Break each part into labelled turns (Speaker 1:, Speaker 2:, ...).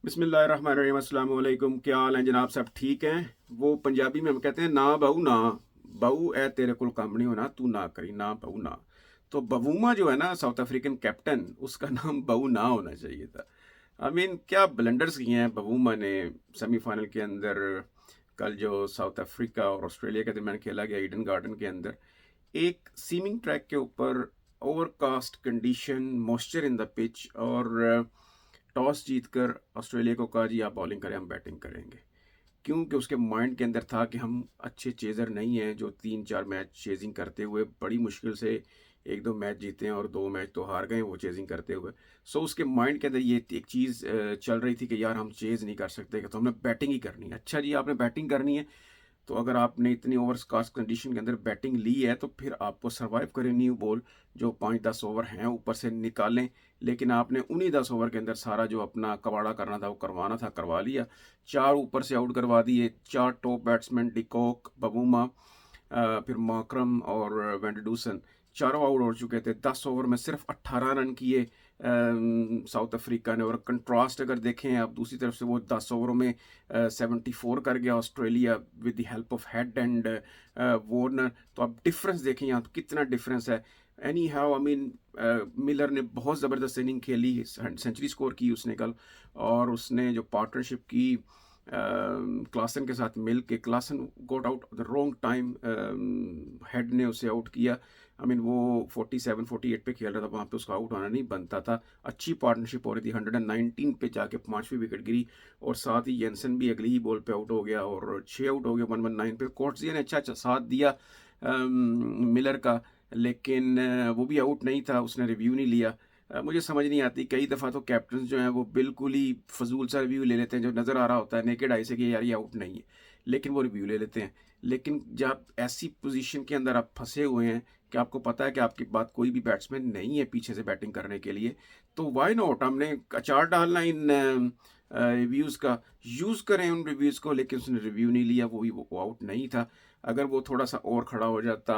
Speaker 1: बिस्मिल्लाहिर्रहमानिर्रहीम, अस्सलाम वालेकुम। क्या हाल है जनाब? सब ठीक हैं? वो पंजाबी में हम कहते हैं ना बहू ना, बहू ए तेरे कुल काम नहीं होना, तू ना करी ना बहू ना। तो बवूमा जो है ना, साउथ अफ्रीकन कैप्टन, उसका नाम बहू ना होना चाहिए था। क्या ब्लंडर्स किए हैं बवूमा ने सेमीफाइनल के अंदर। कल जो साउथ अफ्रीका और ऑस्ट्रेलिया के दरमियान खेला गया ईडन गार्डन के अंदर, एक सीमिंग ट्रैक के ऊपर, overcast condition, moisture in the pitch, और टॉस जीतकर ऑस्ट्रेलिया को कहा जी आप बॉलिंग करें, हम बैटिंग करेंगे। क्योंकि उसके माइंड के अंदर था कि हम अच्छे चेज़र नहीं हैं जो 3-4 मैच चेजिंग करते हुए बड़ी मुश्किल से 1-2 मैच जीते हैं और 2 मैच तो हार गए वो चेजिंग करते हुए। सो उसके माइंड के अंदर ये एक चीज़ चल रही थी कि यार हम चेज़ नहीं कर सकते, कि तो हमने बैटिंग ही करनी है। अच्छा जी, आपने बैटिंग करनी है, तो अगर आपने इतनी ओवरकास्ट कंडीशन के अंदर बैटिंग ली है तो फिर आपको सर्वाइव करें न्यू बॉल, जो 5-10 ओवर हैं ऊपर से निकालें। लेकिन आपने उन्हीं 10 ओवर के अंदर सारा जो अपना कबाड़ा करना था वो करवाना था, करवा लिया। 4 ऊपर से आउट करवा दिए, 4 टॉप बैट्समैन डिकॉक, बबूमा, फिर माकरम और वेंडडूसन, चारों आउट हो चुके थे। 10 ओवर में सिर्फ 18 रन किए साउथ अफ्रीका ने। और कंट्रास्ट अगर देखें आप दूसरी तरफ से, वो 10 ओवरों में 74 कर गया Australia with the help of head and Warner. तो आप डिफरेंस देखें यहाँ कितना डिफरेंस है। एनी हाउ मिलर ने बहुत ज़बरदस्त इनिंग खेली, सेंचुरी स्कोर की उसने कल। और उसने जो पार्टनरशिप की क्लासन के साथ मिल के, Klaasen got out the wrong time, Head ने उसे आउट किया। वो 47-48 पे खेल रहा था, वहाँ पे उसका आउट होना नहीं बनता था। अच्छी पार्टनरशिप हो रही थी, 119 पे जाके 5वीं विकेट गिरी। और साथ ही जेंसन भी अगली ही बॉल पे आउट हो गया और 6 आउट हो गया 119 पे। कोर्ट्जिया ने अच्छा अच्छा साथ दिया मिलर का, लेकिन वो भी आउट नहीं था, उसने रिव्यू नहीं लिया। मुझे समझ नहीं आती, कई दफ़ा तो कैप्टन जो हैं वो बिल्कुल ही फजूल सा रिव्यू ले लेते हैं, जो नज़र आ रहा होता है नेकेड आई से कि यार ये आउट नहीं है, लेकिन वो रिव्यू ले लेते हैं। लेकिन जब ऐसी पोजीशन के अंदर आप फंसे हुए हैं कि आपको पता है कि आपके बाद कोई भी बैट्समैन नहीं है पीछे से बैटिंग करने के लिए, तो वाई नॉट, हमने अचार डालना इन रिव्यूज़ का, यूज़ करें उन रिव्यूज़ को। लेकिन उसने रिव्यू नहीं लिया, वो आउट नहीं था। अगर वो थोड़ा सा और खड़ा हो जाता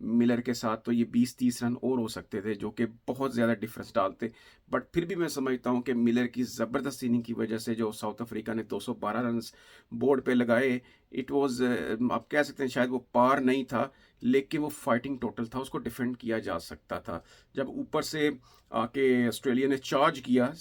Speaker 1: मिलर के साथ तो ये 20-30 रन और हो सकते थे, जो कि बहुत ज़्यादा डिफरेंस डालते। बट फिर भी मैं समझता हूँ कि मिलर की ज़बरदस्त इनिंग की वजह से जो साउथ अफ्रीका ने 212 रन बोर्ड पे लगाए, इट वाज, आप कह सकते हैं शायद वो पार नहीं था, लेकिन वो फाइटिंग टोटल था, उसको डिफेंड किया जा सकता था। जब ऊपर से आके ऑस्ट्रेलिया ने चार्ज किया,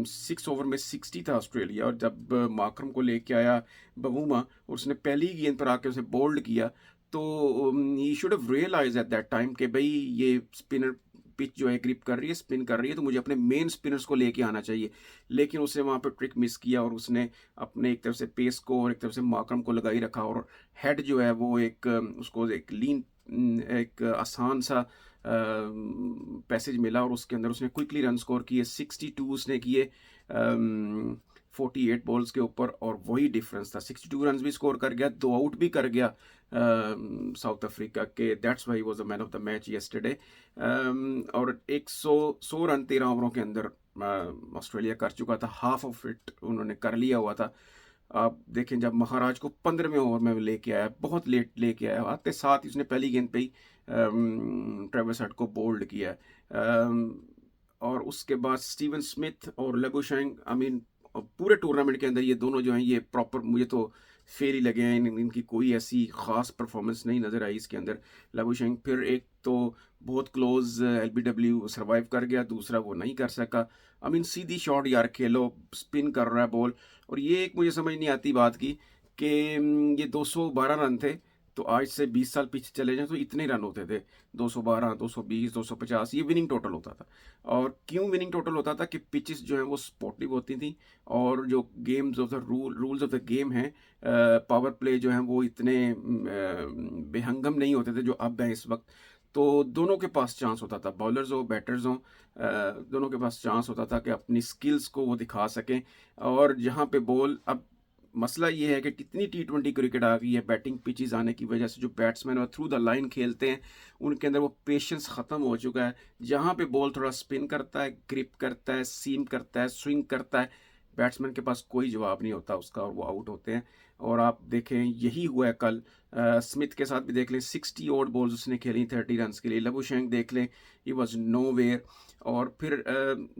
Speaker 1: 6 ओवर में 60 था ऑस्ट्रेलिया, और जब मार्करम को लेके आया बवूमा, उसने पहली गेंद पर आके उसे बोल्ड किया, तो he should have realize at that time कि भाई ये स्पिनर पिच जो है ग्रिप कर रही है, स्पिन कर रही है, तो मुझे अपने मेन स्पिनर्स को लेके आना चाहिए। लेकिन उसने वहाँ पर ट्रिक मिस किया और उसने अपने एक तरफ से पेस को और एक तरफ से मार्करम को लगाई रखा, और हेड जो है वो एक उसको एक लीन, एक आसान सा पैसेज मिला, और उसके अंदर उसने क्विकली रन स्कोर किए। 62 उसने किए 48 बॉल्स के ऊपर, और वही डिफरेंस था। 62 रन भी स्कोर कर गया, 2 आउट भी कर गया साउथ अफ्रीका के। That's why was the man of the match yesterday. और 100 रन 13 ओवरों के अंदर ऑस्ट्रेलिया कर चुका था, हाफ ऑफ इट उन्होंने कर लिया हुआ था। आप देखें, जब महाराज को 15वें ओवर में लेके आया, बहुत लेट लेके आया, आते साथ ही उसने पहली गेंद पे ही ट्रेविस हेड को बोल्ड किया। और उसके बाद स्टीवन स्मिथ और लेबुशैंग, पूरे टूर्नामेंट के अंदर ये दोनों जो हैं ये प्रॉपर, मुझे तो फेल ही लगे हैं। इनकी कोई ऐसी खास परफॉर्मेंस नहीं नज़र आई इसके अंदर। लेबुशैंग फिर एक तो बहुत क्लोज एलबीडब्ल्यू सर्वाइव कर गया, दूसरा वो नहीं कर सका। सीधी शॉट यार खेलो, स्पिन कर रहा है बॉल। और ये एक मुझे समझ नहीं आती बात की कि ये 212 रन थे, तो आज से 20 साल पीछे चले जाएं तो इतने रन होते थे, 212, 220, 250, ये विनिंग टोटल होता था। और क्यों विनिंग टोटल होता था कि पिचेस जो हैं वो स्पोर्टिव होती थी, और जो games of the rules of the game हैं, पावर प्ले जो हैं वो इतने बेहंगम नहीं होते थे जो अब हैं इस वक्त। तो दोनों के पास चांस होता था, बॉलर्स हो बैटर्स हो, दोनों के पास चांस होता था कि अपनी स्किल्स को वो दिखा सकें। और जहाँ पे बॉल, अब मसला ये है कि कितनी T20 क्रिकेट आ गई है, बैटिंग पिचेस आने की वजह से जो बैट्समैन और थ्रू द लाइन खेलते हैं उनके अंदर वो पेशेंस ख़त्म हो चुका है। जहाँ पे बॉल थोड़ा स्पिन करता है, ग्रिप करता है, सीम करता है, स्विंग करता है, बैट्समैन के पास कोई जवाब नहीं होता उसका और वो आउट होते हैं। और आप देखें यही हुआ है कल स्मिथ के साथ भी देख लें, 60 ओवर बॉल्स उसने खेली 30 रन के लिए। लबुशेंक देख लें, ही वॉज नो वेयर। और फिर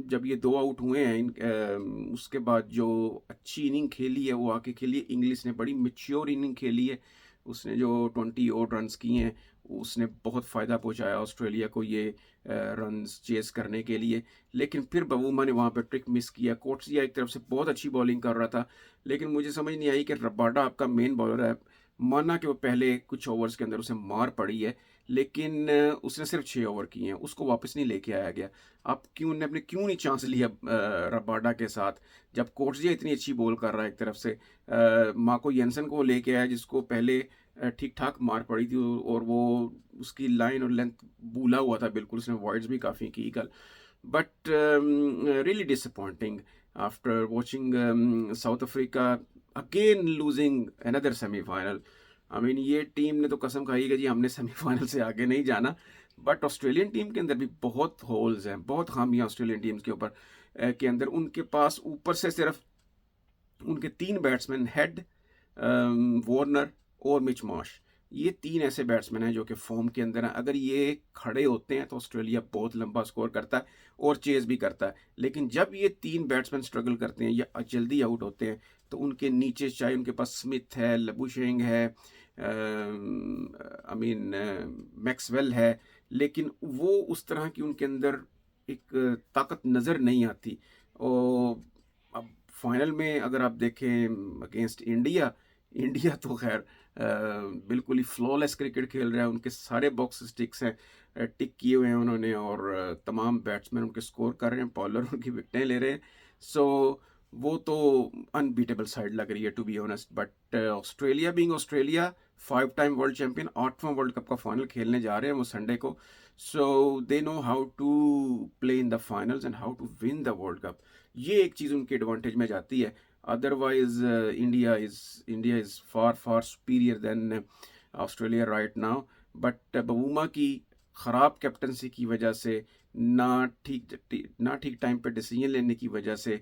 Speaker 1: जब ये 2 आउट हुए हैं उसके बाद जो अच्छी इनिंग खेली है वो आके खेली है इंग्लिश ने, बड़ी मैच्योर इनिंग खेली है उसने। जो 20 ओवर रन्स किए हैं उसने बहुत फ़ायदा पहुंचाया ऑस्ट्रेलिया को ये रन्स चेस करने के लिए। लेकिन फिर बवूमा ने वहाँ पे ट्रिक मिस किया। कोटसिया एक तरफ से बहुत अच्छी बॉलिंग कर रहा था, लेकिन मुझे समझ नहीं आई कि रबाडा आपका मेन बॉलर है, माना कि वो पहले कुछ ओवर्स के अंदर उसे मार पड़ी है, लेकिन उसने सिर्फ 6 ओवर किए हैं, उसको वापस नहीं लेके आया गया। आप क्यों नहीं चांस लिया रबाडा के साथ, जब कोटसिया इतनी अच्छी बॉल कर रहा है एक तरफ से। मार्को येंसन को लेके आया जिसको पहले ठीक ठाक मार पड़ी थी और वो उसकी लाइन और लेंथ भूला हुआ था बिल्कुल, उसने वॉइड्स भी काफ़ी की कल। But really disappointing after watching south Africa again losing another semifinal. I mean ये टीम ने तो कसम खाई कि जी हमने सेमीफाइनल से आगे नहीं जाना। बट ऑस्ट्रेलियन टीम के अंदर भी बहुत होल्स हैं, बहुत खामियां ऑस्ट्रेलियन टीम्स के ऊपर के अंदर। उनके पास ऊपर से सिर्फ उनके 3 बैट्समैन हेड, वार्नर और मिच मार्श, ये 3 ऐसे बैट्समैन हैं जो कि फॉर्म के अंदर हैं। अगर ये खड़े होते हैं तो ऑस्ट्रेलिया बहुत लंबा स्कोर करता है और चेज भी करता है। लेकिन जब ये 3 बैट्समैन स्ट्रगल करते हैं या जल्दी आउट होते हैं तो उनके नीचे चाहे उनके पास स्मिथ है, लबुशेंग है, आई मीन मैक्सवेल है, लेकिन वो उस तरह की उनके अंदर एक ताकत नज़र नहीं आती। और अब फाइनल में अगर आप देखें अगेंस्ट इंडिया, इंडिया तो खैर बिल्कुल ही फ्लॉलेस क्रिकेट खेल रहा है। उनके सारे बॉक्स स्टिक्स हैं, टिक किए हुए हैं उन्होंने, और तमाम बैट्समैन उनके स्कोर कर रहे हैं, बॉलर उनकी विकेटें ले रहे हैं। सो वो तो अनबीटेबल साइड लग रही है to be honest. But Australia being Australia, 5 time world champion, 8वां वर्ल्ड कप का फाइनल खेलने जा रहे हैं वो संडे को। So they know how to play in the finals and how to win the world cup. ये एक चीज़ उनके एडवांटेज में जाती है। Otherwise India is far far superior than Australia right now. But Bavuma की ख़राब कैप्टनसी की वजह से, ना ठीक टाइम पे डिसीजन लेने की वजह से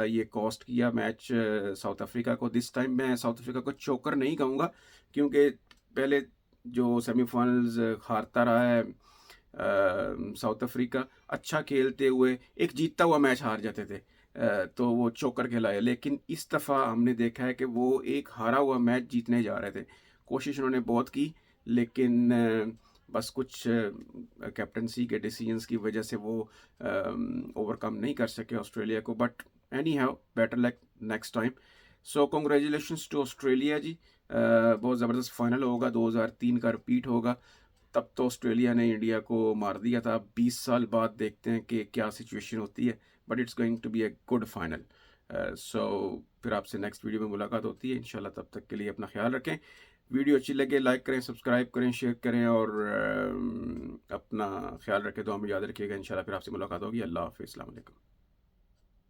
Speaker 1: ये कॉस्ट किया मैच साउथ अफ्रीका को। दिस टाइम मैं साउथ अफ्रीका को चोकर नहीं कहूँगा, क्योंकि पहले जो सेमीफाइनल्स हारता रहा है साउथ अफ्रीका, अच्छा खेलते हुए एक जीतता हुआ मैच हार जाते थे, तो वो चोकर कहलाए। लेकिन इस दफ़ा हमने देखा है कि वो एक हारा हुआ मैच जीतने जा रहे थे। कोशिश उन्होंने बहुत की, लेकिन बस कुछ कैप्टनसी के डिसीजंस की वजह से वो ओवरकम नहीं कर सके ऑस्ट्रेलिया को। But any have better luck next time. So congratulations to Australia ji. बहुत ज़बरदस्त फाइनल होगा, 2003 का रिपीट होगा। तब तो ऑस्ट्रेलिया ने इंडिया को मार दिया था। 20 साल बाद देखते हैं कि क्या सिचुएशन होती है, but it's going to be a good final. So फिर आपसे नेक्स्ट वीडियो में मुलाकात होती है इंशाल्लाह। तब तक के लिए अपना ख्याल रखें। वीडियो अच्छी लगे लाइक करें, सब्सक्राइब करें, शेयर करें, और अपना ख्याल रखें। तो हमें याद रखिएगा। इंशाल्लाह फिर आपसे मुलाकात होगी। अल्लाह हाफ़िज़, अस्सलाम वालेकुम।